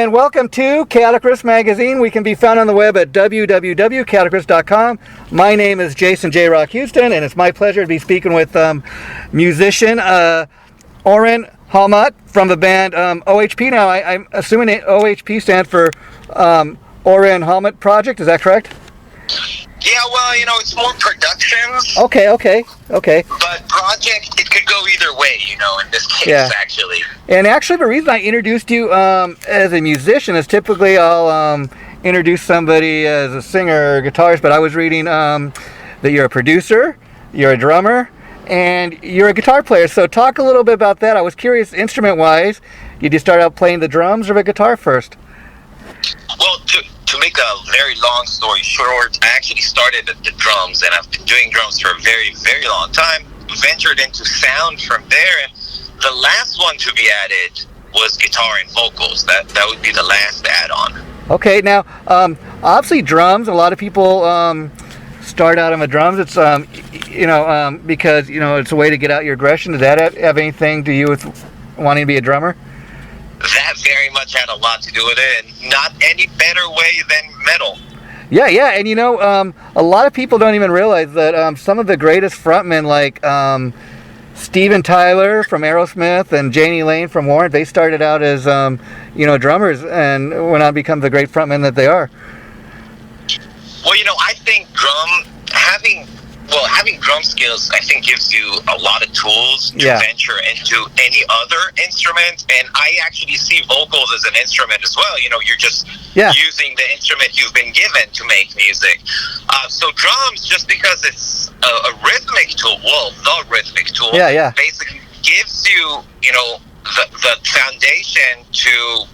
and welcome to Chaotic Riffs Magazine. We can be found on the web at www.chaoticriffs.com. My name is Jason J. Rock Houston, and it's my pleasure to be speaking with musician Oren Halmut from the band OHP. Now, I'm assuming OHP stands for Oren Halmut Project. Is that correct? Yeah, well, it's more productions. Okay. But project, it could go either way, in this case, actually. And actually, the reason I introduced you as a musician is typically I'll introduce somebody as a singer or guitarist, but I was reading that you're a producer, you're a drummer, and you're a guitar player. So talk a little bit about that. I was curious, instrument-wise, did you start out playing the drums or the guitar first? Well, to make a very long story short, I actually started at the drums, and I've been doing drums for a very, very long time. Ventured into sound from there, and the last one to be added was guitar and vocals. That would be the last add-on. Okay, now, obviously drums, a lot of people start out on the drums. It's, because, it's a way to get out your aggression. Does that have anything to do with wanting to be a drummer? That very much had a lot to do with it, and not any better way than metal. Yeah, and a lot of people don't even realize that some of the greatest frontmen, like Steven Tyler from Aerosmith and Janie Lane from Warrant, they started out as drummers and went on to become the great frontmen that they are. Well, I think having drum skills, I think, gives you a lot of tools to venture into any other instrument. And I actually see vocals as an instrument as well. You're just using the instrument you've been given to make music. So drums, just because it's a rhythmic tool, the rhythmic tool, basically gives you, the foundation to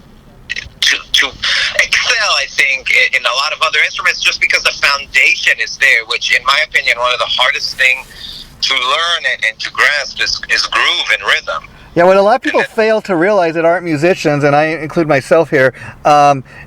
excel, I think, in a lot of other instruments, just because the foundation is there, which, in my opinion, one of the hardest things to learn and to grasp is groove and rhythm. Yeah, what a lot of people fail to realize that aren't musicians, and I include myself here,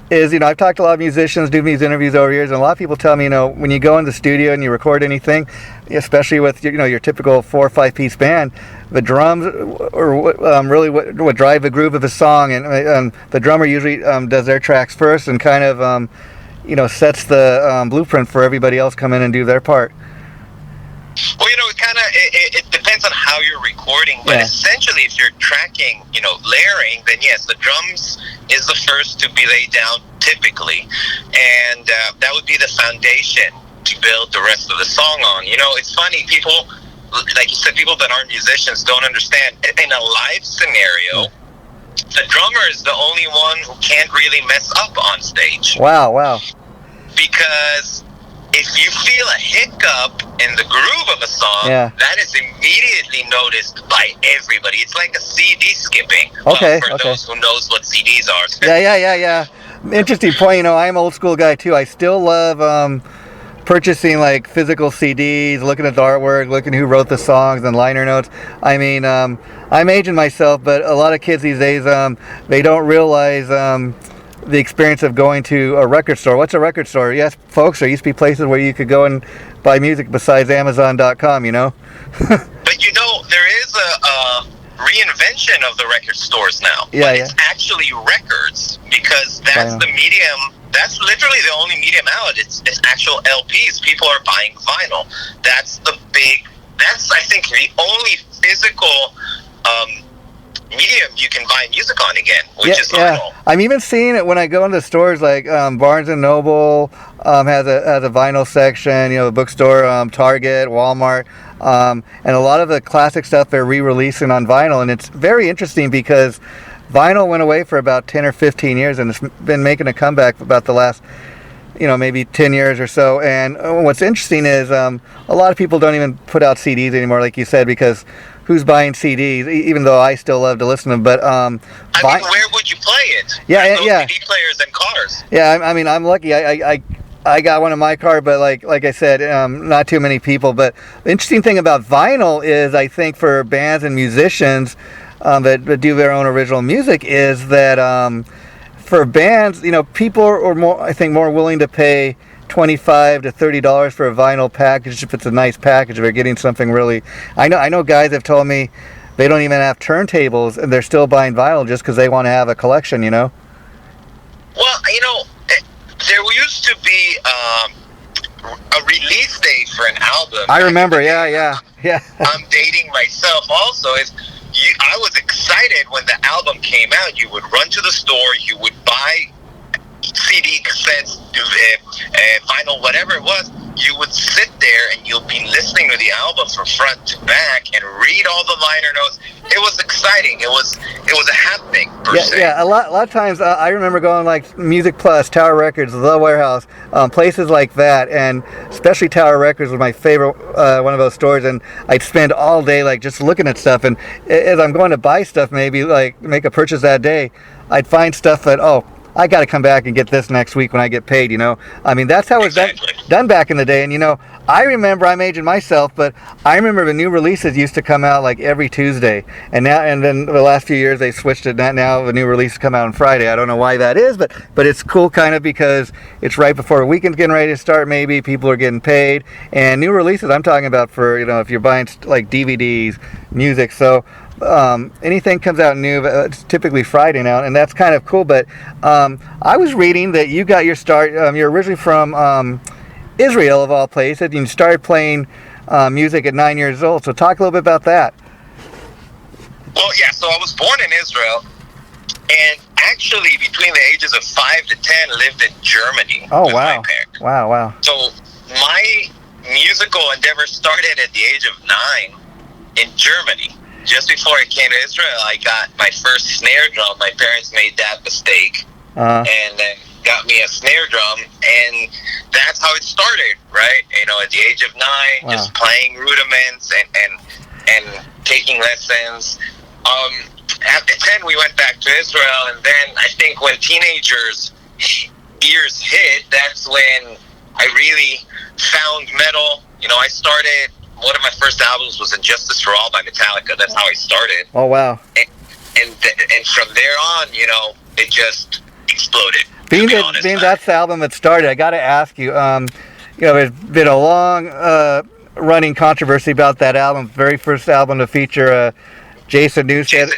is, I've talked to a lot of musicians, doing these interviews over years, and a lot of people tell me, when you go in the studio and you record anything, especially with, your typical 4 or 5 piece band, the drums are really what drive the groove of the song, and the drummer usually does their tracks first and kind of, sets the blueprint for everybody else come in and do their part. Well, it depends on how you're recording, but essentially, if you're tracking, layering, then yes, the drums is the first to be laid down typically, and that would be the foundation to build the rest of the song on. It's funny, people, like you said, people that aren't musicians don't understand. In a live scenario, the drummer is the only one who can't really mess up on stage. Wow. Because if you feel a hiccup in the groove of a song, that is immediately noticed by everybody. It's like a CD skipping. For those who knows what CDs are. Yeah. Interesting point. I'm an old school guy too. I still love purchasing like physical CDs, looking at the artwork, looking who wrote the songs and liner notes. I mean, I'm aging myself, but a lot of kids these days, they don't realize the experience of going to a record store. What's a record store? Yes, folks, there used to be places where you could go and buy music besides Amazon.com, But there is a reinvention of the record stores now. It's actually records, because that's the medium. That's literally the only medium out. It's actual LPs. People are buying vinyl. That's I think, the only physical medium you can buy music on again, which is vinyl. I'm even seeing it when I go into stores like Barnes and Noble has a vinyl section, the bookstore, Target, Walmart, and a lot of the classic stuff they're re-releasing on vinyl, and it's very interesting because vinyl went away for about 10 or 15 years, and it's been making a comeback for about the last, maybe 10 years or so. And what's interesting is a lot of people don't even put out CDs anymore, like you said, because who's buying CDs, even though I still love to listen to them. But where would you play it? Yeah. CD players and cars. Yeah, I'm lucky. I got one in my car, but like I said, not too many people. But the interesting thing about vinyl is, I think, for bands and musicians that do their own original music, is that for bands, people are more willing to pay $25 to $30 for a vinyl package if it's a nice package. If they're getting something really, I know guys have told me they don't even have turntables and they're still buying vinyl just because they want to have a collection. Well, there used to be a release date for an album. I remember, yeah. I'm dating myself also. I was excited when the album came out. You would run to the store, you would buy CD, cassettes, vinyl, whatever it was. You would sit there and you'll be listening to the album from front to back and read all the liner notes. It was exciting. It was a happening per se. Yeah. A lot of times I remember going like Music Plus, Tower Records, The Warehouse, places like that, and especially Tower Records was my favorite one of those stores. And I'd spend all day like just looking at stuff. And as I'm going to buy stuff, maybe like make a purchase that day, I'd find stuff that I got to come back and get this next week when I get paid, I mean, that's how it was done back in the day. And, I remember, I'm aging myself, but I remember the new releases used to come out like every Tuesday. And then the last few years they switched it. Now the new releases come out on Friday. I don't know why that is, but it's cool kind of because it's right before the weekend's getting ready to start maybe. People are getting paid. And new releases, I'm talking about for, if you're buying like DVDs, music. So anything comes out new, it's typically Friday now, and that's kind of cool. But I was reading that you got your start, you're originally from Israel of all places, and you started playing music at 9 years old. So talk a little bit about that. Well, yeah, so I was born in Israel, and actually between the ages of 5 to 10 lived in Germany with my parents. Wow. So my musical endeavor started at the age of 9 in Germany. Just before I came to Israel, I got my first snare drum. My parents made that mistake and then got me a snare drum, and that's how it started, right? At the age of 9, just playing rudiments and taking lessons. After 10, we went back to Israel, and then I think when teenagers' years hit, that's when I really found metal. I started. One of my first albums was Injustice for All by Metallica. That's how I started. Oh, wow. And from there on, it just exploded. Being that's the album that started, I got to ask you, there's been a long running controversy about that album, very first album to feature Jason Newsted,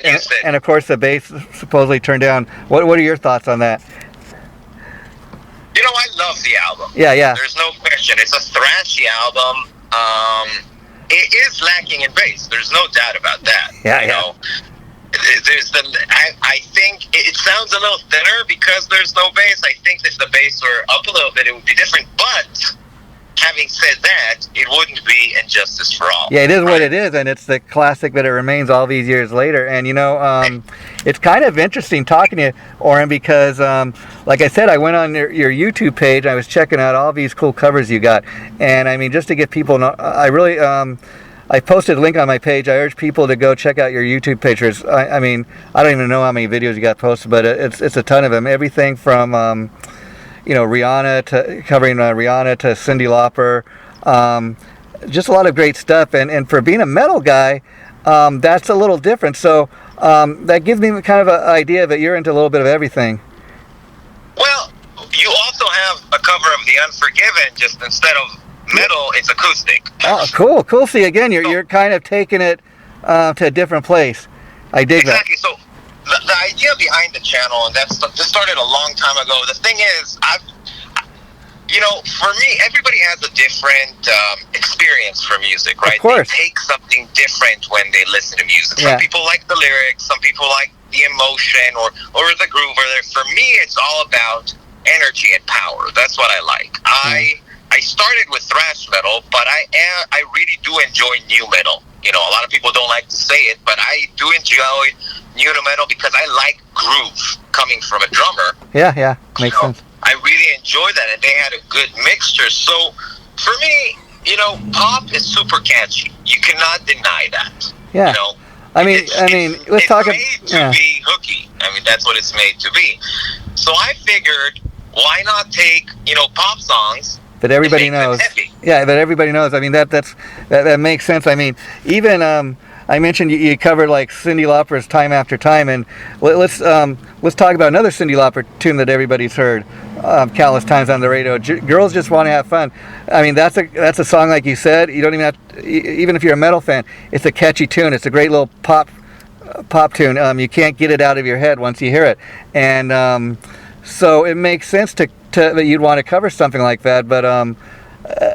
and of course the bass supposedly turned down. What are your thoughts on that? I love the album. Yeah. There's no question. It's a thrashy album. It is lacking in bass. There's no doubt about that. Yeah. There's I think it sounds a little thinner because there's no bass. I think if the bass were up a little bit, it would be different. But having said that, it wouldn't be Injustice for All. Yeah, it is what it is, and it's the classic that it remains all these years later. And it's kind of interesting talking to you, Oren, because like I said, I went on your YouTube page. I was checking out all these cool covers you got, and I mean, just to get people know, I really I posted a link on my page. I urge people to go check out your YouTube pictures. I mean, I don't even know how many videos you got posted, but it's a ton of them. Everything from Rihanna to covering Rihanna to Cyndi Lauper, just a lot of great stuff. And for being a metal guy, that's a little different. So that gives me kind of an idea that you're into a little bit of everything. Well, you also have a cover of The Unforgiven, just instead of metal, it's acoustic. Oh, cool. See, again, you're kind of taking it to a different place. I dig that. Exactly. So the idea behind the channel, and this started a long time ago. The thing is, for me, everybody has a different experience for music, right? Of course. They take something different when they listen to music. Yeah. Some people like the lyrics, some people like the emotion or the groove. For me, it's all about energy and power. That's what I like. I started with thrash metal, but I really do enjoy new metal. A lot of people don't like to say it, but I do enjoy new metal because I like groove coming from a drummer. Yeah, makes sense. I really enjoy that, and they had a good mixture. So for me, pop is super catchy. You cannot deny that. Yeah. I mean, let's talk about. It's made to be hooky. I mean, that's what it's made to be. So I figured, why not take pop songs that everybody knows? Yeah, that everybody knows. I mean, that makes sense. I mean, even I mentioned you covered like Cyndi Lauper's "Time After Time," and let's talk about another Cyndi Lauper tune that everybody's heard countless times on the radio. Girls Just Want to Have Fun. I mean, that's a song, like you said. You don't even have to, even if you're a metal fan, it's a catchy tune. It's a great little pop tune. You can't get it out of your head once you hear it. And So it makes sense to that you'd want to cover something like that. But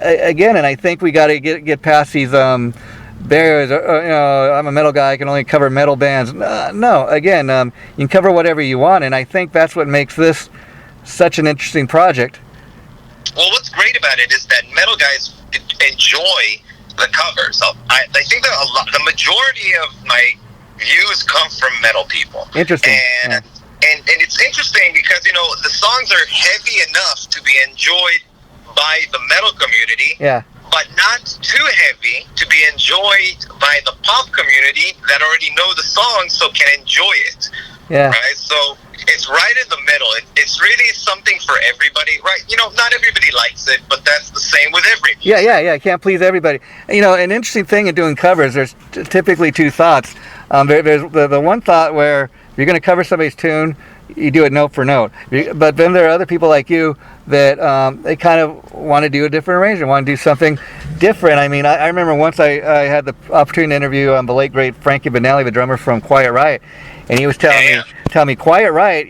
again, and I think we got to get past these barriers. I'm a metal guy. I can only cover metal bands. No, again, you can cover whatever you want, and I think that's what makes this such an interesting project. Well, what's great about it is that metal guys enjoy the covers. So I think that the majority of my views come from metal people. Interesting. And it's interesting because, the songs are heavy enough to be enjoyed by the metal community, but not too heavy to be enjoyed by the pop community that already know the song, so can enjoy it. Yeah. Right? So it's right in the middle. It's really something for everybody, right? Not everybody likes it, but that's the same with every music. Yeah. Can't please everybody. An interesting thing in doing covers, there's typically two thoughts. There's the one thought where if you're going to cover somebody's tune, you do it note for note. But then there are other people like you that they kind of want to do a different arrangement, want to do something different. I mean, I remember once I had the opportunity to interview the late great Frankie Benelli, the drummer from Quiet Riot, and he was telling me Quiet Riot,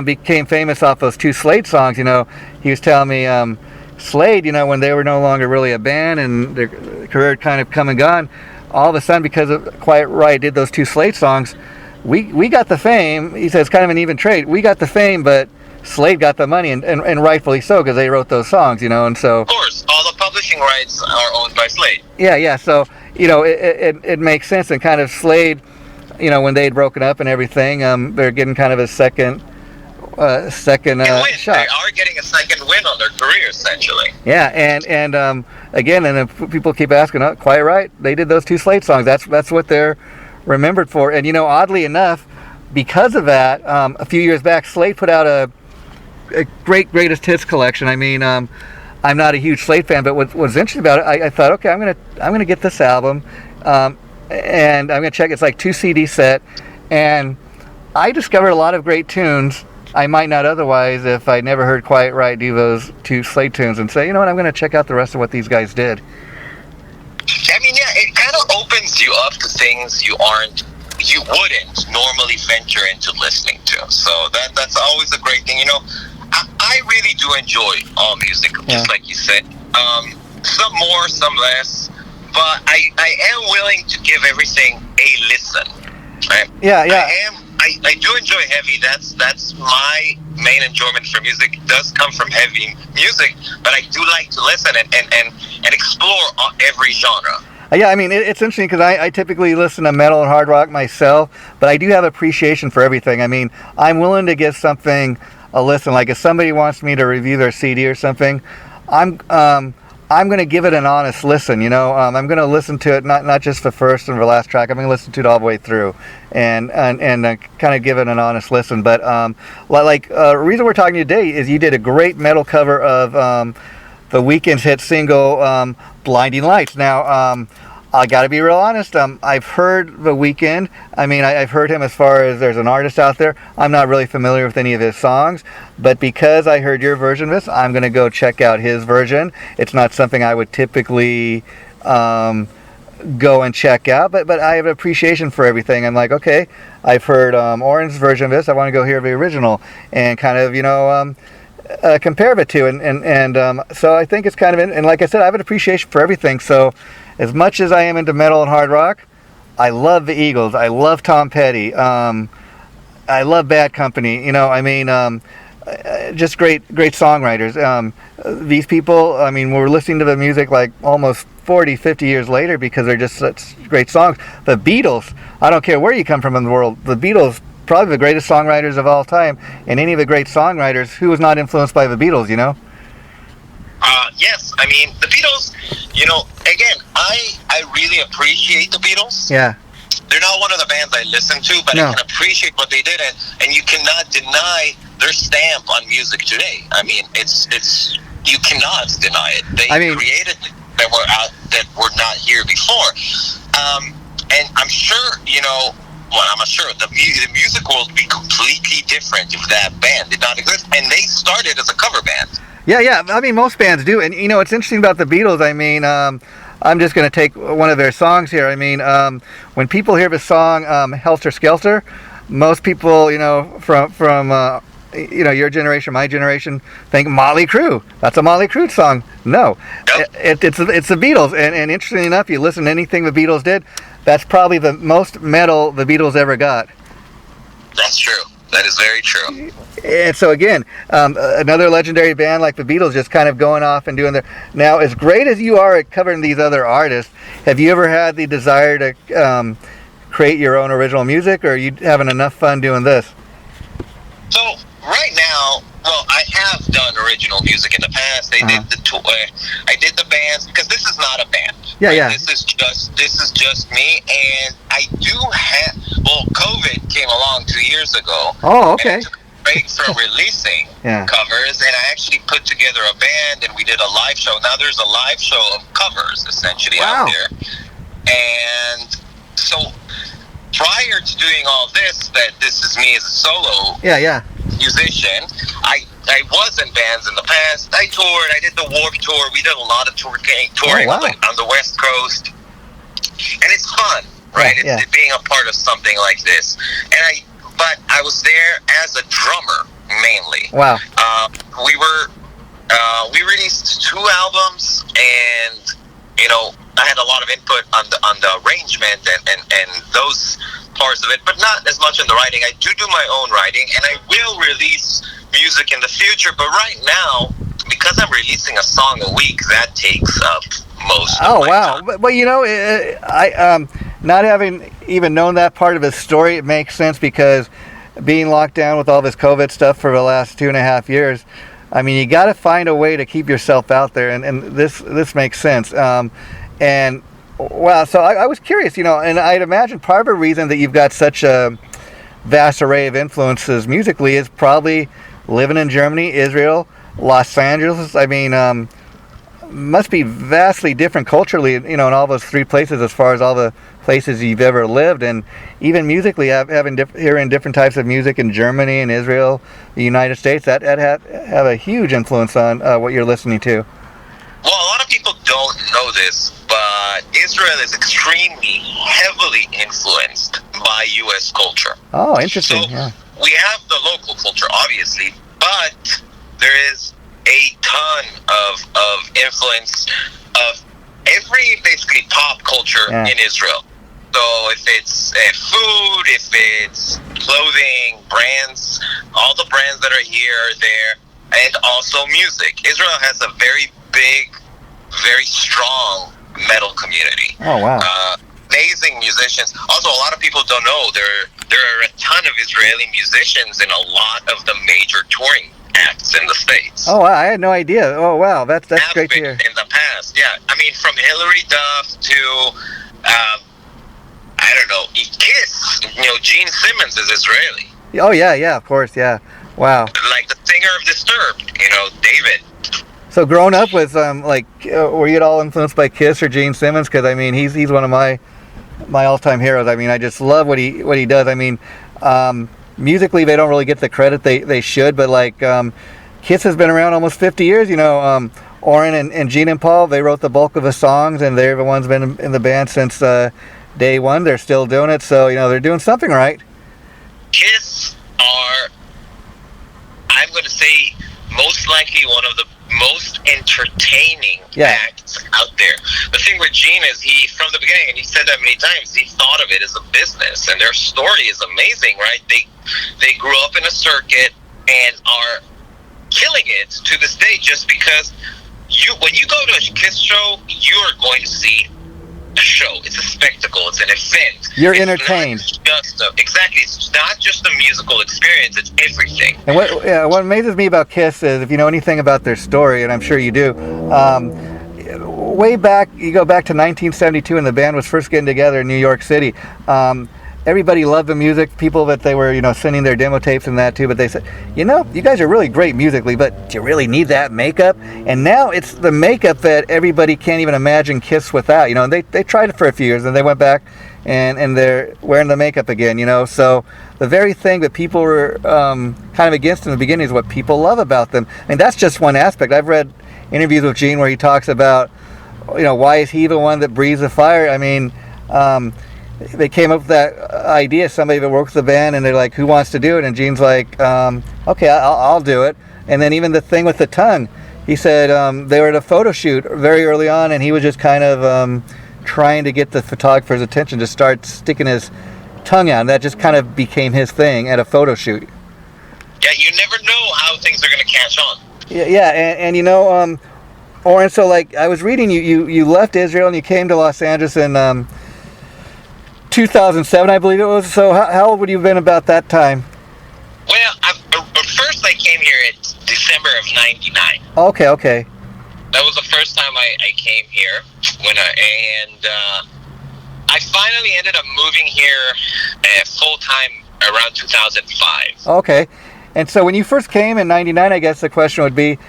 became famous off those two Slade songs. He was telling me Slade, when they were no longer really a band and their career had kind of come and gone, all of a sudden because of Quiet Riot did those two Slade songs, we got the fame. He says kind of an even trade. We got the fame, but Slade got the money, and rightfully so, because they wrote those songs, and so... Of course, all the publishing rights are owned by Slade. Yeah, so, it makes sense, and kind of Slade, when they'd broken up and everything, they're getting kind of a second shot. They are getting a second win on their career, essentially. Yeah, and again, and if people keep asking, Quiet Riot, they did those two Slade songs. That's what they're remembered for. And oddly enough, because of that, a few years back, Slade put out a greatest hits collection. I mean, I'm not a huge Slade fan, but what's interesting about it, I thought, okay, I'm gonna get this album, and I'm gonna check. It's like 2 CD set, and I discovered a lot of great tunes I might not otherwise if I never heard Quiet Riot do those two Slade tunes, and say, I'm gonna check out the rest of what these guys did. I mean, it kind of opens you up to things you wouldn't normally venture into listening to. So that's always a great thing. I really do enjoy all music, just like you said. Some more, some less, but I am willing to give everything a listen. Right? Yeah. I do enjoy heavy. That's my main enjoyment for music. It does come from heavy music, but I do like to listen and explore every genre. Yeah, I mean, it's interesting because I typically listen to metal and hard rock myself, but I do have appreciation for everything. I mean, I'm willing to give something a listen. Like if somebody wants me to review their CD or something, I'm going to give it an honest listen. I'm going to listen to it not just the first and the last track. I'm going to listen to it all the way through and kind of give it an honest listen. But the reason we're talking today is you did a great metal cover of the Weeknd's hit single "Blinding Lights." Now, I got to be real honest. I've heard The Weeknd. I mean, I've heard him as far as there's an artist out there. I'm not really familiar with any of his songs, but because I heard your version of this, I'm going to go check out his version. It's not something I would typically go and check out, but I have appreciation for everything. I'm like, okay, I've heard Oren's version of this. I want to go hear the original and kind of, compare the two. And so I think it's kind of, and like I said, I have an appreciation for everything. So as much as I am into metal and hard rock, I love the Eagles. I love Tom Petty. I love Bad Company. Just great songwriters. These people, I mean, we're listening to the music like almost 40, 50 years later because they're just such great songs. The Beatles, I don't care where you come from in the world, the Beatles, probably the greatest songwriters of all time. And any of the great songwriters, who was not influenced by the Beatles, Yes, I mean, the Beatles, again, I really appreciate the Beatles. Yeah. They're not one of the bands I listen to, but I can appreciate what they did, and you cannot deny their stamp on music today. I mean, it's you cannot deny it. They created that were not here before, and I'm sure I'm not sure the music world would be completely different if that band did not exist, and they started as a cover band. Yeah. I mean, most bands do, and it's interesting about the Beatles. I mean, I'm just going to take one of their songs here. I mean, when people hear the song "Helter Skelter," most people, from your generation, my generation, think Motley Crue. That's a Motley Crue song. No, it's the Beatles. And interestingly enough, you listen to anything the Beatles did, that's probably the most metal the Beatles ever got. That's true. That is very true. And so again, another legendary band like the Beatles just kind of going off and doing their... Now, as great as you are at covering these other artists, have you ever had the desire to create your own original music, or are you having enough fun doing this? So right now, well, I have done original music in the past. I did the tour. I did the bands, because this is not a band. Yeah, right? yeah. This is just me, and I do have. Well, COVID came along 2 years ago. Oh, okay. And I took a break from releasing covers, and I actually put together a band, and we did a live show. Now there's a live show of covers essentially out there, and so prior to doing all this, that this is me as a solo musician, I was in bands in the past. I toured. I did the Warped Tour. We did a lot of touring on the West Coast, and it's fun, right? It's being a part of something like this. But I was there as a drummer mainly. Wow. We released 2 albums, and I had a lot of input on the arrangement and those parts of it, but not as much in the writing. I do my own writing, and I will release music in the future, but right now, because I'm releasing a song a week, that takes up most of my time. But I not having even known that part of his story, it makes sense, because being locked down with all this COVID stuff for the last 2.5 years, I mean, you got to find a way to keep yourself out there, and this makes sense. And wow, so I was curious, and I'd imagine part of the reason that you've got such a vast array of influences musically is probably living in Germany, Israel, Los Angeles. I mean, must be vastly different culturally, in all those 3 places as far as all the places you've ever lived, and even musically, hearing different types of music in Germany and Israel, the United States, that have a huge influence on what you're listening to. Well, a lot of people don't know this, but Israel is extremely heavily influenced by U.S. culture. Oh, interesting. So we have the local culture, obviously, but there is a ton of influence of every basically pop culture in Israel. So if it's food, if it's clothing, brands, all the brands that are here are there, and also music. Israel has a very big, very strong metal community. Oh, wow. Amazing musicians. Also, a lot of people don't know there are a ton of Israeli musicians in a lot of the major touring acts in the States. Oh, wow, I had no idea. Oh, wow, that's great to hear. In the past, I mean, from Hilary Duff to I don't know, Kiss. Gene Simmons is Israeli. Oh yeah, of course, yeah. Wow. Like the singer of Disturbed, David. So growing up with were you at all influenced by Kiss or Gene Simmons? Because I mean, he's one of my all-time heroes. I mean, I just love what he does. I mean, musically they don't really get the credit they should, but Kiss has been around almost 50 years. Oren and Gene and Paul, they wrote the bulk of the songs, and they're the ones been in the band since day one. They're still doing it, so they're doing something right. Kiss are, I'm going to say, most likely one of the most entertaining acts out there. The thing with Gene is he, from the beginning, and he said that many times, he thought of it as a business, and their story is amazing, right? They grew up in a circuit and are killing it to this day, just because when you go to a Kiss show, you are going to see a show. It's a spectacle. It's an event. You're entertained. Exactly. It's not just a musical experience. It's everything. And what amazes me about Kiss is, if you know anything about their story, and I'm sure you do, way back, you go back to 1972 when the band was first getting together in New York City. Everybody loved the music. People that they were, sending their demo tapes and that too. But they said, you guys are really great musically, but do you really need that makeup? And now it's the makeup that everybody can't even imagine Kiss without. And they tried it for a few years, and they went back and they're wearing the makeup again. So the very thing that people were kind of against in the beginning is what people love about them. I mean, that's just one aspect. I've read interviews with Gene where he talks about, why is he the one that breathes the fire? I mean, they came up with that idea. Somebody that worked with the band, and they're like, "Who wants to do it?" And Gene's like, "Okay, I'll do it." And then even the thing with the tongue, he said they were at a photo shoot very early on, and he was just kind of trying to get the photographer's attention to start sticking his tongue out. And that just kind of became his thing at a photo shoot. Yeah, you never know how things are going to catch on. Yeah, and you know, Oren, so like I was reading, you left Israel and you came to Los Angeles in 2007, I believe it was. So how old would you have been about that time? Well, first I came here in December of '99. Okay. That was the first time I came here I finally ended up moving here full time around 2005. Okay, and so when you first came in '99, I guess the question would be,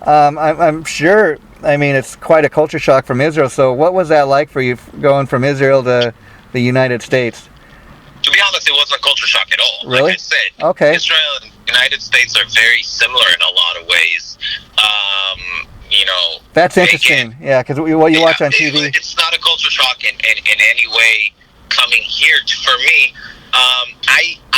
I'm sure. I mean, it's quite a culture shock from Israel. So what was that like for you going from Israel to the United States? To be honest, it wasn't a culture shock at all. Really? Like I said, okay. Israel and the United States are very similar in a lot of ways. You know, that's interesting. Yeah, because what you watch on TV. It's not a culture shock in any way coming here for me.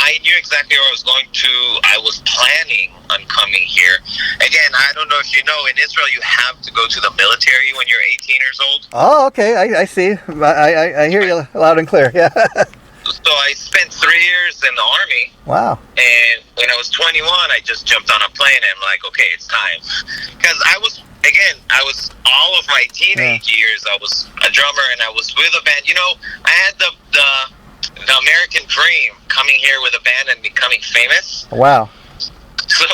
I knew exactly where I was going to. I was planning on coming here. Again, I don't know if you know, in Israel you have to go to the military when you're 18 years old. Oh, okay. I see. I hear you loud and clear. Yeah. So I spent 3 years in the Army. Wow. And when I was 21, I just jumped on a plane and I'm like, okay, it's time. Because I was all of my teenage years, I was a drummer and I was with a band. You know, I had the American dream, coming here with a band and becoming famous. Wow. So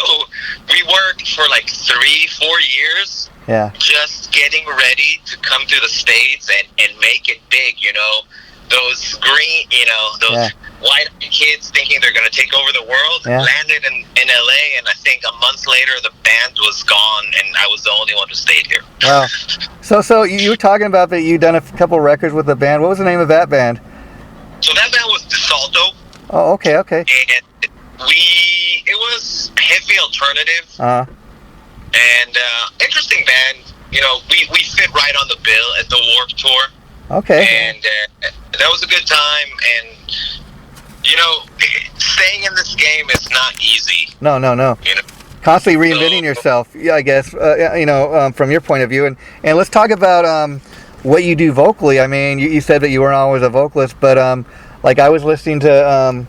we worked for like 3-4 years. Yeah. Just getting ready to come to the States and make it big, you know. Those green, you know, those white kids thinking they're going to take over the world, landed in LA, and I think a month later the band was gone and I was the only one who stayed here. Wow. So you were talking about that you'd done a couple records with the band. What was the name of that band? So that band was Toto. Oh, okay. And it was heavy alternative. And interesting band. You know, we fit right on the bill at the Warped Tour. Okay. And that was a good time. And, you know, staying in this game is not easy. No. You know? Constantly reinventing yourself, I guess, you know, from your point of view. And let's talk about what you do vocally. I mean, you said that you weren't always a vocalist, but like I was listening to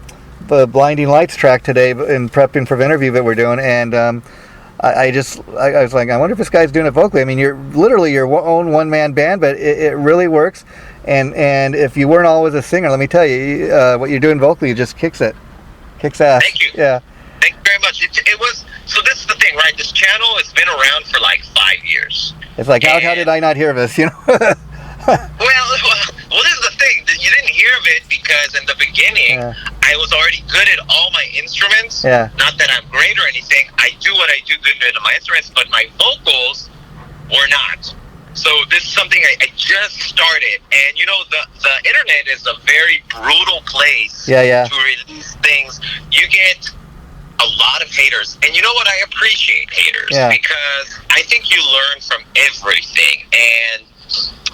the Blinding Lights track today in prepping for the interview that we're doing, and I was like, I wonder if this guy's doing it vocally. I mean, you're literally your own one-man band, but it really works. And if you weren't always a singer, let me tell you, what you're doing vocally just kicks ass. Thank you. Yeah. Thank you very much. It was, so this is the thing, right? This channel has been around for like 5 years. It's like, how did I not hear this, you know? Well, this is the thing. You didn't hear of it because in the beginning, I was already good at all my instruments. Yeah. Not that I'm great or anything. I do what I do good at my instruments, but my vocals were not. So this is something I just started. And, you know, the internet is a very brutal place to release things. You get a lot of haters. And you know what? I appreciate haters because I think you learn from everything. And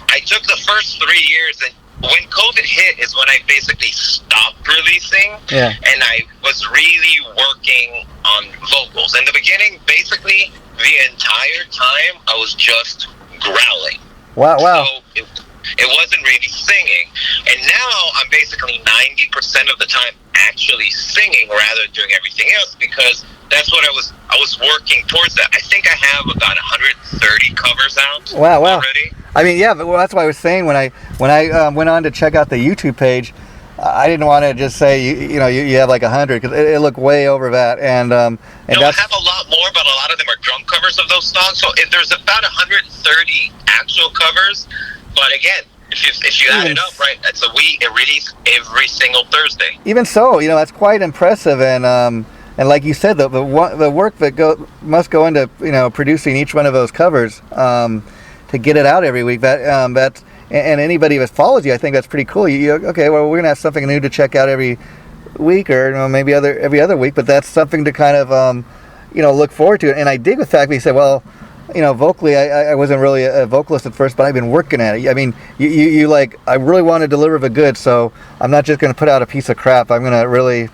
I took the first 3 years, and when COVID hit is when I basically stopped releasing, and I was really working on vocals. In the beginning, basically, the entire time, I was just growling. Wow. So it wasn't really singing. And now I'm basically 90% of the time actually singing rather than doing everything else, because that's what I was working towards that. I think I have about 130 covers out already. I mean, but that's why I was saying when I went on to check out the YouTube page, I didn't want to just say you have like 100, because it looked way over that. And I have a lot more, but a lot of them are drum covers of those songs. So there's about 130 actual covers. But again, if you add it up, right, it releases every single Thursday. Even so, you know, that's quite impressive. And like you said, the work that must go into, you know, producing each one of those covers to get it out every week. That's and anybody that follows you, I think that's pretty cool. Okay, well, we're gonna have something new to check out every week, or maybe every other week. But that's something to kind of look forward to. And I dig the fact that you said, well, vocally, I wasn't really a vocalist at first, but I've been working at it. I mean, you like, I really want to deliver the goods, so I'm not just going to put out a piece of crap. I'm going to really,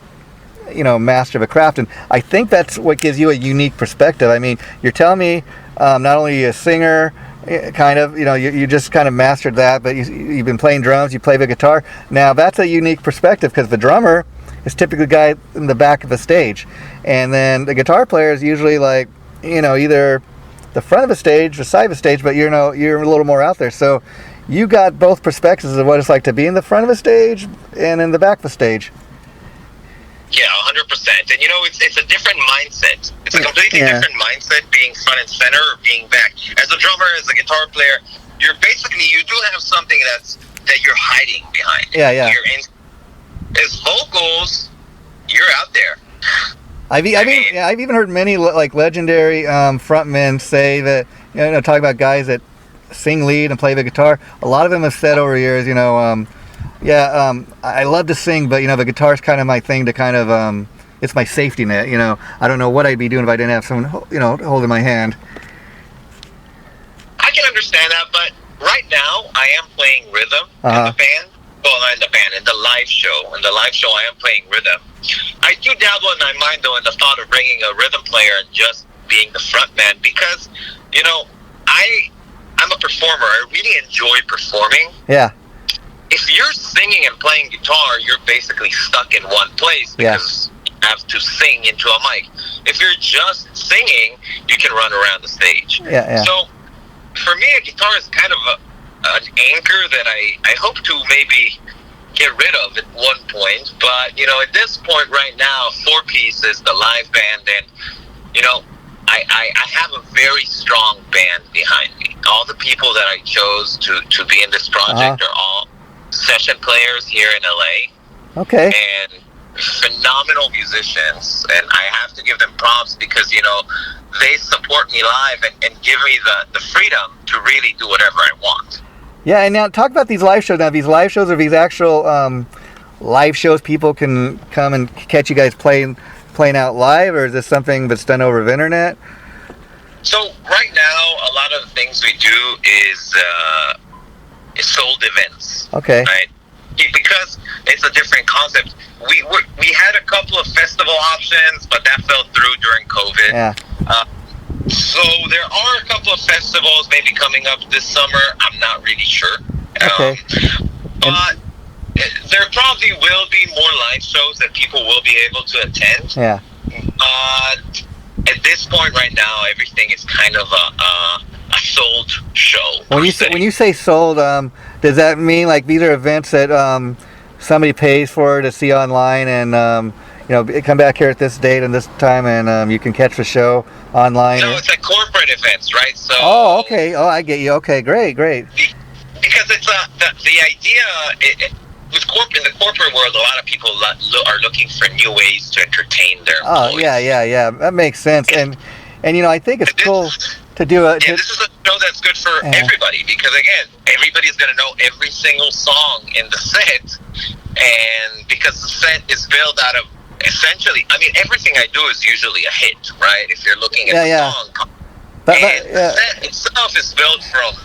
master the craft. And I think that's what gives you a unique perspective. I mean, you're telling me not only are you a singer, kind of, you just kind of mastered that, but you've been playing drums, you play the guitar. Now, that's a unique perspective because the drummer is typically the guy in the back of the stage. And then the guitar player is usually like, either the front of the stage, the side of the stage, but you're a little more out there. So you got both perspectives of what it's like to be in the front of the stage and in the back of the stage. Yeah, 100%. And it's a different mindset. It's a completely different mindset being front and center or being back. As a drummer, as a guitar player, you do have something that you're hiding behind. Yeah. As vocals, you're out there. I've even heard many like legendary frontmen say that, talk about guys that sing lead and play the guitar. A lot of them have said over the years, I love to sing, but the guitar's kind of my thing to kind of it's my safety net. I don't know what I'd be doing if I didn't have someone holding my hand. I can understand that, but right now I am playing rhythm in the band. Well, not in the band, in the live show. In the live show, I am playing rhythm. I do dabble in my mind, though, in the thought of bringing a rhythm player and just being the front man because, I'm a performer. I really enjoy performing. Yeah. If you're singing and playing guitar, you're basically stuck in one place because you have to sing into a mic. If you're just singing, you can run around the stage. Yeah. So, for me, a guitar is kind of an anchor that I hope to maybe get rid of at one point, but at this point right now, 4-piece is the live band, and I have a very strong band behind me. All the people that I chose to be in this project are all session players here in LA. Okay. And phenomenal musicians, and I have to give them props because they support me live and give me the freedom to really do whatever I want. Yeah, and now talk about these live shows. Now, these live shows are these actual live shows people can come and catch you guys playing out live, or is this something that's done over the internet? So right now, a lot of the things we do is sold events. Okay. Right? Because it's a different concept. We had a couple of festival options, but that fell through during COVID. Yeah. So there are a couple of festivals maybe coming up this summer. I'm not really sure. Okay. But there probably will be more live shows that people will be able to attend. Yeah. At this point right now, everything is kind of a sold show. When you say sold, does that mean like these are events that somebody pays for to see online and come back here at this date and this time and you can catch the show online? No, it's like corporate events, right? So. Oh, okay. Oh, I get you. Okay, great. Because it's the idea. In the corporate world, a lot of people are looking for new ways to entertain their employees. Oh, yeah. That makes sense. And I think it's cool to do it. Yeah, this is a show that's good for everybody because, again, everybody's going to know every single song in the set. And because the set is built out of, essentially, everything I do is usually a hit, right? If you're looking at the song. The set itself is built from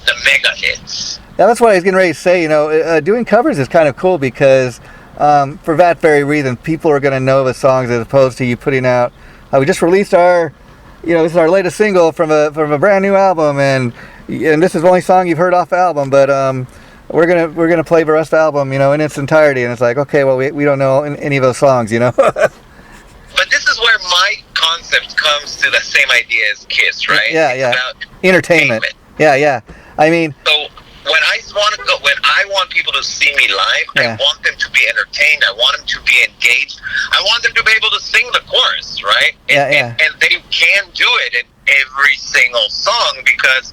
the mega hits. Now, that's what I was getting ready to say. Doing covers is kind of cool because for that very reason, people are going to know the songs as opposed to you putting out. We just released our, this is our latest single from a brand new album, and this is the only song you've heard off the album, but we're gonna play the rest of the album, in its entirety, and it's like, okay, well, we don't know any of those songs, But this is where my concept comes to the same idea as Kiss, right? Yeah. It's about entertainment. Yeah. So when I want people to see me live, I want them to be entertained. I want them to be engaged. I want them to be able to sing the chorus, right? And they can do it in every single song because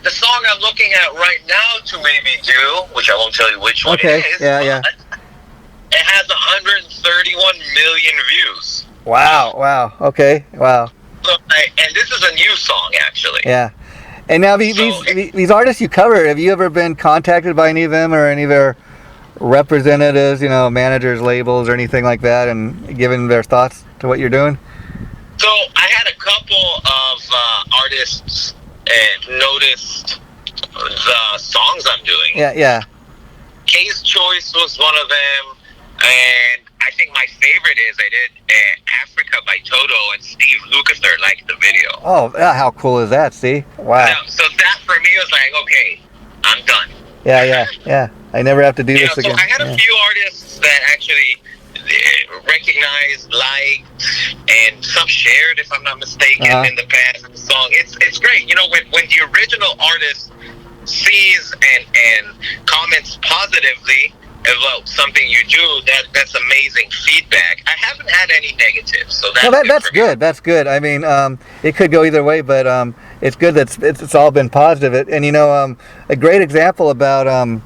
the song I'm looking at right now to maybe do, which I won't tell you which one it is. Yeah. It has 131 million views. Wow. Okay. Wow. So, and this is a new song, actually. Yeah. And now these artists you cover, have you ever been contacted by any of them or any of their representatives, managers, labels, or anything like that, and given their thoughts to what you're doing? So So I had a couple of artists noticed the songs I'm doing. Yeah. K's Choice was one of them, and I think my favorite is I did Africa by Toto, and Steve Lukather liked the video. Oh, how cool is that? See, wow. So that for me was like, okay, I'm done. Yeah. I never have to do this again. So I had a few artists that actually recognized, liked, and some shared, if I'm not mistaken, in the past the song. It's great. You know, when the original artist sees and comments positively about something you do, that's amazing feedback. I haven't had any negatives, so that's good. That's good. I mean, it could go either way, but it's good that it's all been positive. And you know, a great example about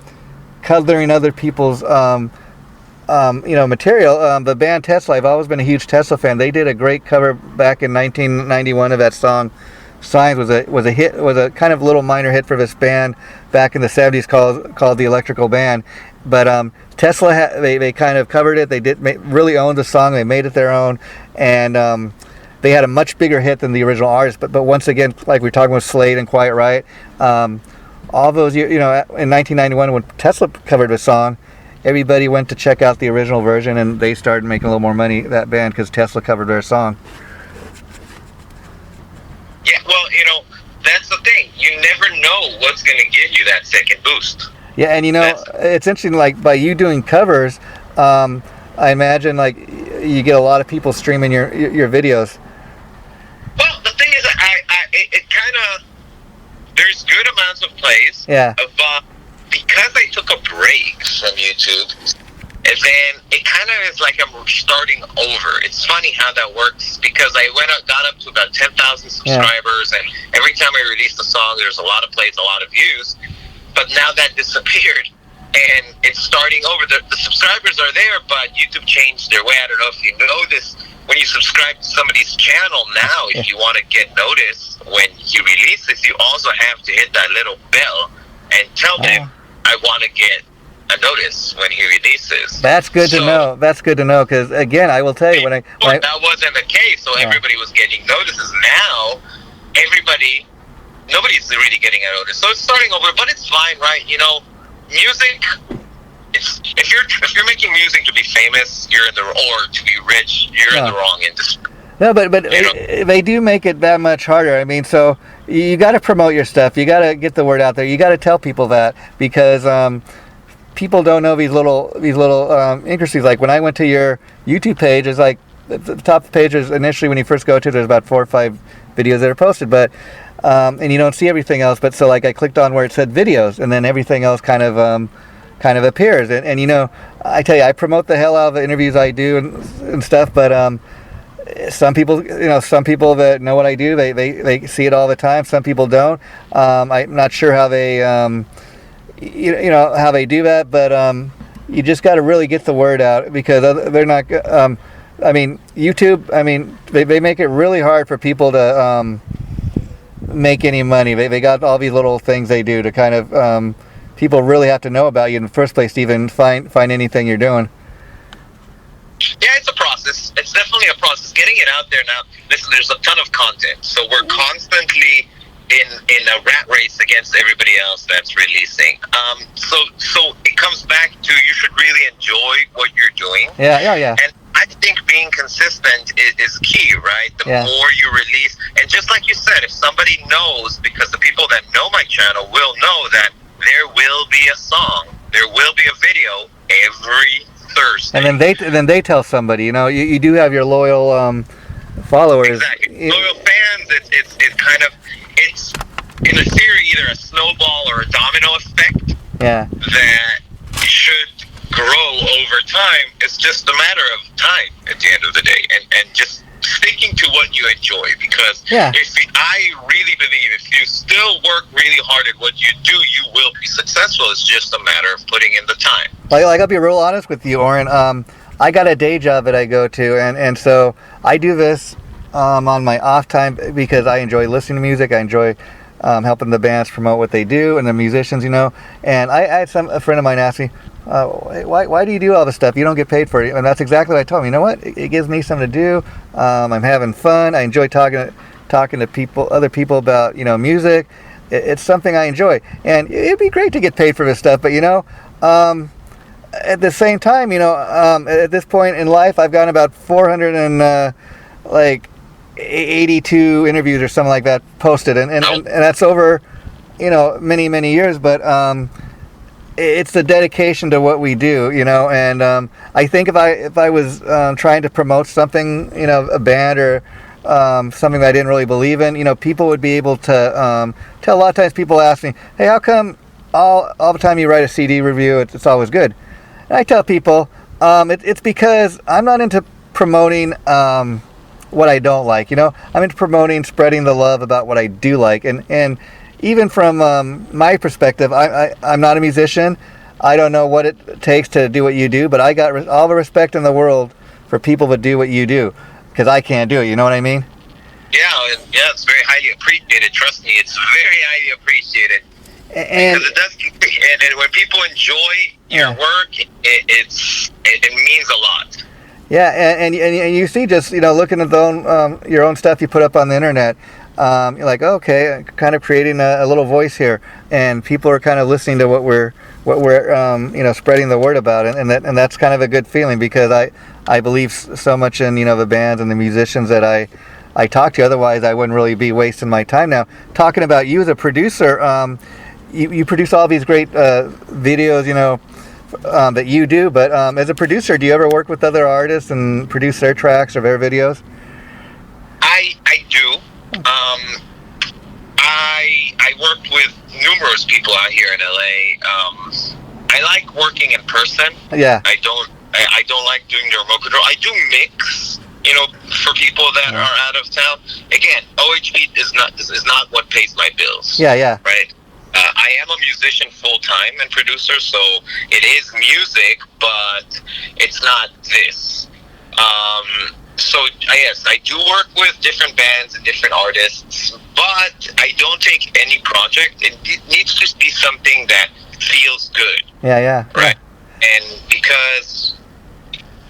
coloring other people's material. The band Tesla. I've always been a huge Tesla fan. They did a great cover back in 1991 of that song. Signs was a hit, was a kind of little minor hit for this band back in the 70s called the Electrical Band. But Tesla they kind of covered it. They really owned the song. They made it their own, and they had a much bigger hit than the original artist. But once again, like we were talking with Slade and Quiet Riot, all those years, you know, in 1991 when Tesla covered the song, everybody went to check out the original version, and they started making a little more money, that band, because Tesla covered their song. Yeah, well, you know, that's the thing. You never know what's going to give you that second boost. Yeah, and you know, it's interesting, like, by you doing covers, I imagine, like, you get a lot of people streaming your videos. Well, the thing is, it kind of, there's good amounts of plays. Yeah. But because I took a break from YouTube, and then it kind of is like I'm starting over. It's funny how that works, because I got up to about 10,000 subscribers, and every time I released a song, there's a lot of plays, a lot of views. But now that disappeared, and it's starting over. The subscribers are there, but YouTube changed their way. I don't know if you know this. When you subscribe to somebody's channel now, if you want to get noticed when he releases, you also have to hit that little bell and tell them, I want to get a notice when he releases. That's good to know. That's good to know, because again, I will tell you, that wasn't the case. So everybody was getting notices. Now, nobody's really getting a notice. So it's starting over, but it's fine, right? You know, music. If you're making music to be famous, or to be rich, you're in the wrong industry. No, but they do make it that much harder. I mean, so you got to promote your stuff. You got to get the word out there. You got to tell people that, because people don't know these little intricacies. Like when I went to your YouTube page, it's like the top of the page is initially, when you first go to, there's about 4 or 5 videos that are posted, but and you don't see everything else. But so like I clicked on where it said videos, and then everything else kind of appears. And you know, I tell you, I promote the hell out of the interviews I do and stuff, but some people that know what I do, they see it all the time. Some people don't. I'm not sure how they how they do that, but you just got to really get the word out, because they're not. I mean, YouTube. I mean, they make it really hard for people to make any money. They got all these little things they do to kind of. People really have to know about you in the first place to even find anything you're doing. Yeah, it's a process. It's definitely a process. Getting it out there now. Listen, there's a ton of content, so we're constantly in a rat race against everybody else that's releasing. So it comes back to, you should really enjoy what you're doing. Yeah. And I think being consistent is key, right? The more you release, and just like you said, if somebody knows, because the people that know my channel will know that there will be a song, there will be a video every Thursday. And then they tell somebody. You know, you do have your loyal followers. Exactly. Loyal fans. It's kind of, it's in a theory either a snowball or a domino effect. Yeah. That should grow over time. It's just a matter of time at the end of the day, and just sticking to what you enjoy, because I really believe if you still work really hard at what you do, you will be successful. It's just a matter of putting in the time. Like I'll be real honest with you, Oren. I got a day job that I go to, and so I do this on my off time because I enjoy listening to music. I enjoy helping the bands promote what they do and the musicians, you know. And I had a friend of mine ask me, why do you do all this stuff? You don't get paid for it. And that's exactly what I told him. You know what? It gives me something to do. I'm having fun. I enjoy talking to people, other people about, you know, music. It's something I enjoy. And it'd be great to get paid for this stuff. But, you know, at the same time, you know, at this point in life, I've gotten about 482 interviews or something like that posted, and that's over, you know, many years. But it's the dedication to what we do, you know. And I think if I was trying to promote something, you know, a band or something that I didn't really believe in, you know, people would be able to tell. A lot of times people ask me, hey, how come all the time you write a CD review, it's always good? And I tell people, it's because I'm not into promoting what I don't like, you know. I'm into promoting, spreading the love about what I do like. And even from my perspective, I'm not a musician. I don't know what it takes to do what you do, but I got all the respect in the world for people that do what you do, because I can't do it, you know what I mean? Yeah, it's very highly appreciated. Trust me, it's very highly appreciated. And because it does, and when people enjoy your work, it means a lot. Yeah, and you see, just, you know, looking at your own stuff you put up on the internet, you're like, okay, kind of creating a little voice here, and people are kind of listening to what we're you know, spreading the word about, and that's kind of a good feeling, because I believe so much in, you know, the bands and the musicians that I talk to. Otherwise, I wouldn't really be wasting my time. Now, talking about you as a producer, you produce all these great videos, you know, that you do, but as a producer, do you ever work with other artists and produce their tracks or their videos? I do. I worked with numerous people out here in LA. I like working in person. Yeah. I don't like doing the remote control. I do mix, you know, for people that are out of town. Again, OHP is not what pays my bills. Yeah. Right. I am a musician full-time and producer, so it is music, but it's not this. So, yes, I do work with different bands and different artists, but I don't take any project. It needs to be something that feels good. Yeah. Right. And because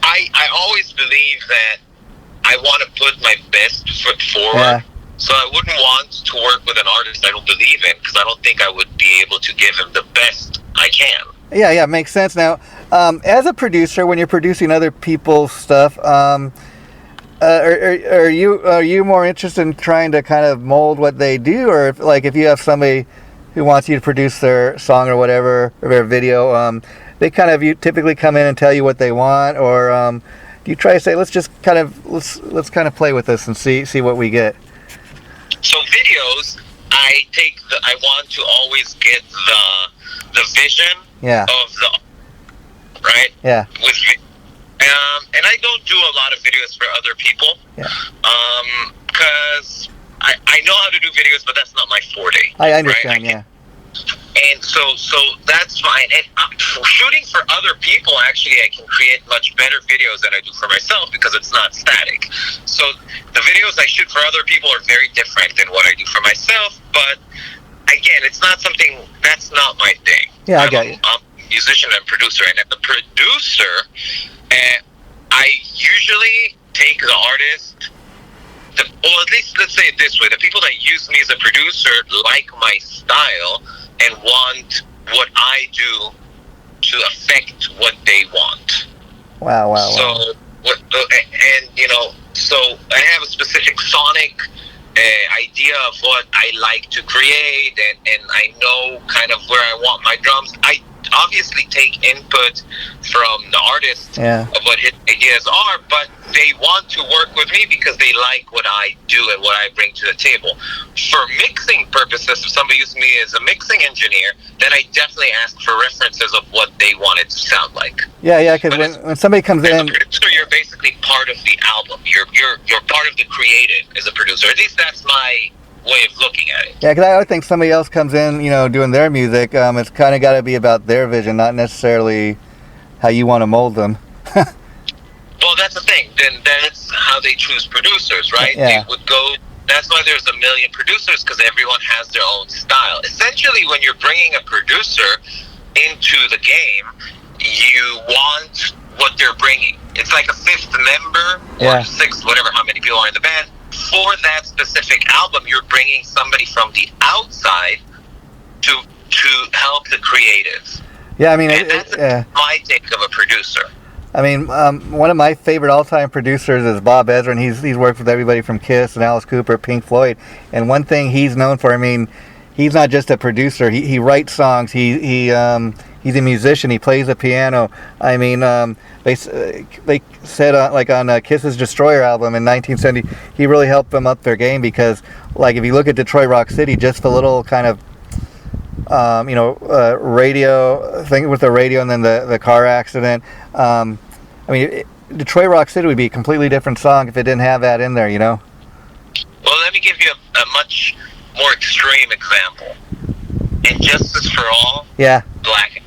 I always believe that I want to put my best foot forward. Yeah. So I wouldn't want to work with an artist I don't believe in, because I don't think I would be able to give him the best I can. Yeah, makes sense. Now, as a producer, when you're producing other people's stuff, are you more interested in trying to kind of mold what they do, or if you have somebody who wants you to produce their song or whatever, or their video, they kind of typically come in and tell you what they want, or do you try to say, let's kind of play with this and see what we get? So videos, I want to always get the vision of the, right? Yeah. And I don't do a lot of videos for other people. Yeah. Because I know how to do videos, but that's not my forte. I understand, right? And so that's fine. And shooting for other people, actually, I can create much better videos than I do for myself, because it's not static. So the videos I shoot for other people are very different than what I do for myself. But again, it's not something, that's not my thing. Yeah, I got you. I'm a musician and producer. And as a producer, I usually take the artist, or at least let's say it this way, the people that use me as a producer like my style and want what I do to affect what they want. Wow. So, so I have a specific sonic idea of what I like to create, and I know kind of where I want my drums. I obviously take input from the artist of what his ideas are, but they want to work with me because they like what I do and what I bring to the table. For mixing purposes, if somebody uses me as a mixing engineer, then I definitely ask for references of what they want it to sound like. Yeah, because when somebody comes in, as a producer, you're basically part of the album. You're part of the creative as a producer. At least that's my way of looking at it. Yeah, because I would think somebody else comes in, doing their music. It's kind of got to be about their vision, not necessarily how you want to mold them. Well, that's the thing. Then that's how they choose producers, right? Yeah. They would go That's why there's a million producers, because everyone has their own style. Essentially, when you're bringing a producer into the game, you want what they're bringing. It's like a fifth member or sixth, whatever, how many people are in the band. For that specific album, you're bringing somebody from the outside to help the creative. Yeah, I mean, that's my take of a producer. I mean, one of my favorite all-time producers is Bob Ezran. He's worked with everybody from Kiss and Alice Cooper, Pink Floyd, and one thing he's known for, I mean, he's not just a producer. He writes songs. He's a musician. He plays the piano. I mean, they said like on Kiss's Destroyer album in 1970, he really helped them up their game, because like if you look at Detroit Rock City, just the little kind of radio thing with the radio, and then the car accident. I mean, Detroit Rock City would be a completely different song if it didn't have that in there, you know? Well, let me give you a much more extreme example. And Justice for All. Yeah. Black.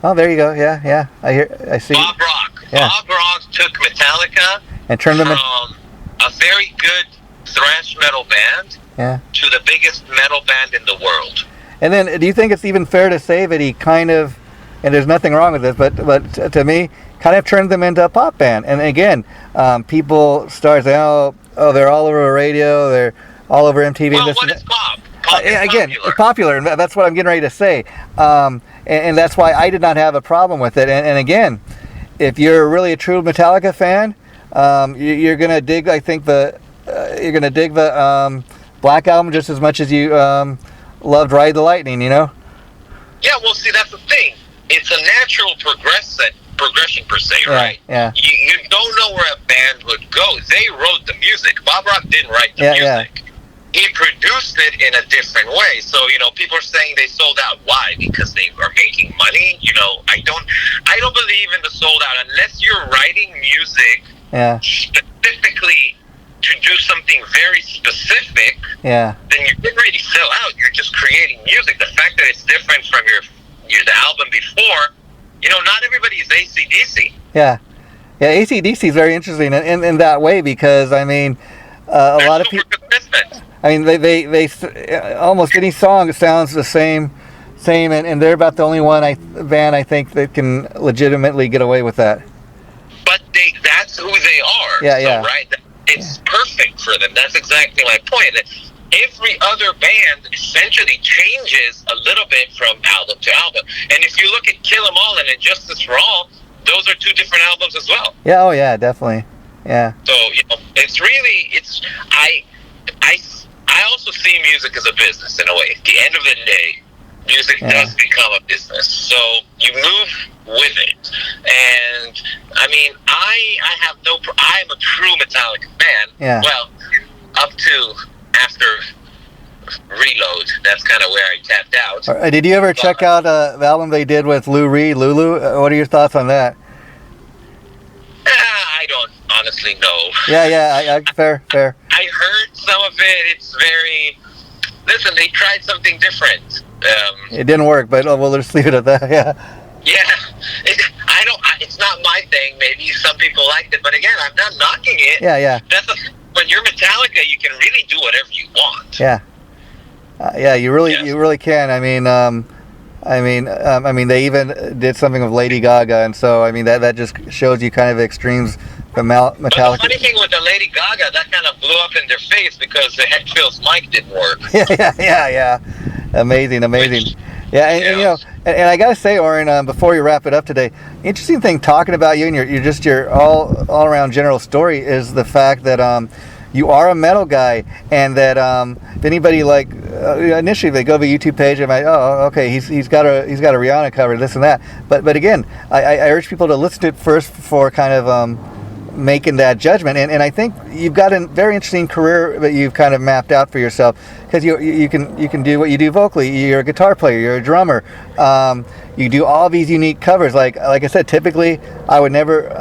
Oh, there you go. Yeah. I see. Bob Rock. Yeah. Bob Rock took Metallica and turned them from a very good thrash metal band to the biggest metal band in the world. And then, do you think it's even fair to say that he kind of, and there's nothing wrong with this, but to me, kind of turned them into a pop band? And again, people start saying, oh, they're all over the radio, they're all over MTV. Well, what is pop? Pop is again, popular. Popular, and that's what I'm getting ready to say. And that's why I did not have a problem with it. And again, if you're really a true Metallica fan, you're gonna dig. I think you're gonna dig the Black Album just as much as you loved Ride the Lightning. You know? Yeah. Well, see, that's the thing. It's a natural progression per se, right? Yeah. You don't know where a band would go. They wrote the music. Bob Rock didn't write the music. Yeah. He produced it in a different way. So, people are saying they sold out. Why? Because they are making money. I don't believe in the sold out unless you're writing music specifically to do something very specific. Yeah. Then you didn't really sell out. You're just creating music. The fact that it's different from the album before, not everybody is AC/DC. Yeah. Yeah, AC/DC is very interesting in that way, because, I mean, a lot of people... I mean, they almost any song sounds the same, and they're about the only band I think that can legitimately get away with that. But that's who they are. Yeah. Right? It's perfect for them. That's exactly my point. Every other band essentially changes a little bit from album to album. And if you look at Kill 'Em All and Injustice for All, those are two different albums as well. Yeah, oh yeah, definitely. Yeah. So, it's really, I also see music as a business in a way. At the end of the day, music does become a business. So you move with it. And, I mean, I'm a true Metallica fan. Yeah. Well, up to after Reload, that's kind of where I tapped out. Did you ever check out the album they did with Lou Reed, Lulu? What are your thoughts on that? I don't honestly know. Yeah, fair. I heard some of it. It's very... Listen, they tried something different. It didn't work, but we'll just leave it at that, yeah. Yeah. It's not my thing. Maybe some people liked it, but again, I'm not knocking it. Yeah. When you're Metallica, you can really do whatever you want. Yeah. You really can. I mean, they even did something with Lady Gaga, and so I mean that just shows you kind of extremes from Metallica. But the funny thing with the Lady Gaga, that kind of blew up in their face because the head Phil's mic didn't work. Yeah. Amazing. And I gotta say, Oren, before you wrap it up today, interesting thing talking about you and your all around general story is the fact that you are a metal guy, and that if anybody initially they go to the YouTube page and okay, he's got a Rihanna cover, this and that, but again, I urge people to listen to it first before kind of making that judgment, and I think you've got a very interesting career that you've kind of mapped out for yourself, because you can do what you do vocally. You're a guitar player, you're a drummer, you do all these unique covers. Like I said, typically I would never.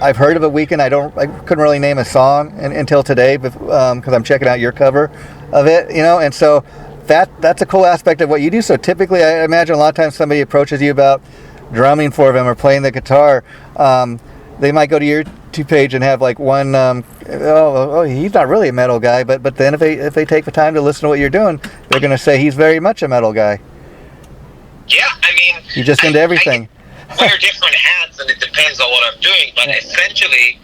I've heard of a Weekend. I couldn't really name a song until today, because I'm checking out your cover of it, and so that's a cool aspect of what you do. So typically, I imagine a lot of times somebody approaches you about drumming for them or playing the guitar. They might go to your YouTube page and have like one, he's not really a metal guy, but then if they take the time to listen to what you're doing, they're going to say he's very much a metal guy. Yeah, I mean, you're just into everything. I wear different hats, and it depends on what I'm doing. But essentially,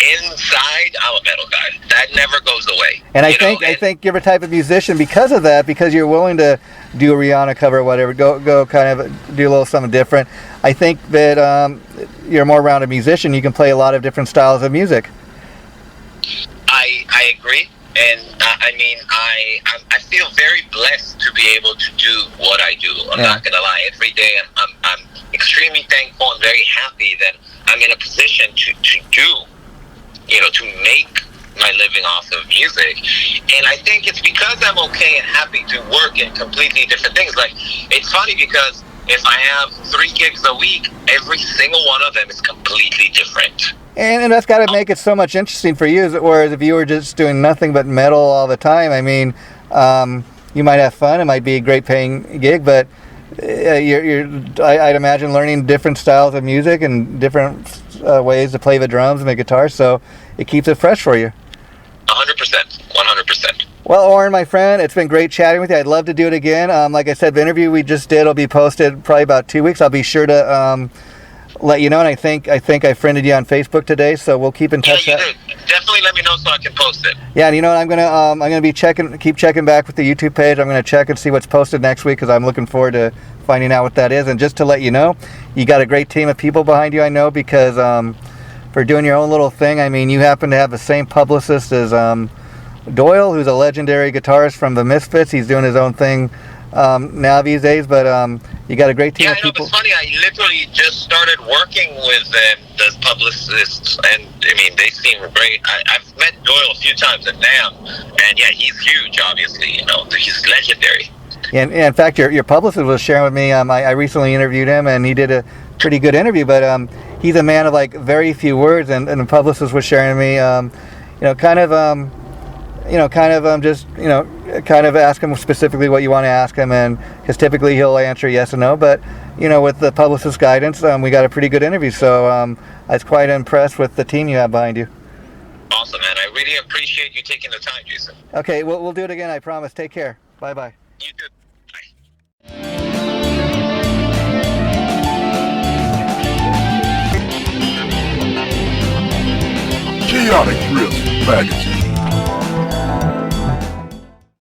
inside, I'm a metal guy. That never goes away. And I think you're a type of musician because of that, because you're willing to do a Rihanna cover or whatever, go kind of do a little something different. I think that you're more rounded musician. You can play a lot of different styles of music. I agree. And I mean, I feel very blessed to be able to do what I do. I'm not gonna lie. Every day, I'm extremely thankful and very happy that I'm in a position to do, to make my living off of music. And I think it's because I'm okay and happy to work in completely different things. Like, it's funny because if I have 3 gigs a week, every single one of them is completely different. And that's got to make it so much interesting for you. Whereas if you were just doing nothing but metal all the time, I mean, you might have fun. It might be a great paying gig, but I'd imagine learning different styles of music and different ways to play the drums and the guitar, so it keeps it fresh for you. 100%. Well, Oren, my friend, it's been great chatting with you. I'd love to do it again. Like I said, the interview we just did will be posted probably about 2 weeks. I'll be sure to let you know, and I think I friended you on Facebook today, so we'll keep in touch. Yeah, you do. Definitely let me know so I can post it. Yeah, and I'm gonna be keep checking back with the YouTube page. I'm gonna check and see what's posted next week because I'm looking forward to finding out what that is. And just to let you know, you got a great team of people behind you. I know because for doing your own little thing. I mean, you happen to have the same publicist as Doyle, who's a legendary guitarist from the Misfits. He's doing his own thing now these days, but you got a great team of people. It's funny, I literally just started working with the publicists, and I mean, they seem great. I've met Doyle a few times at NAMM, and yeah, he's huge, obviously, he's legendary. And in fact, your publicist was sharing with me, I recently interviewed him, and he did a pretty good interview, but he's a man of like very few words, and the publicist was sharing with me, kind of ask him specifically what you want to ask him, and because typically he'll answer yes and no, but with the publicist's guidance, we got a pretty good interview, so I was quite impressed with the team you have behind you. Awesome, man. I really appreciate you taking the time, Jason. Okay, we'll do it again, I promise. Take care. Bye-bye. You too. Bye. Chaotic Riffs Magazine.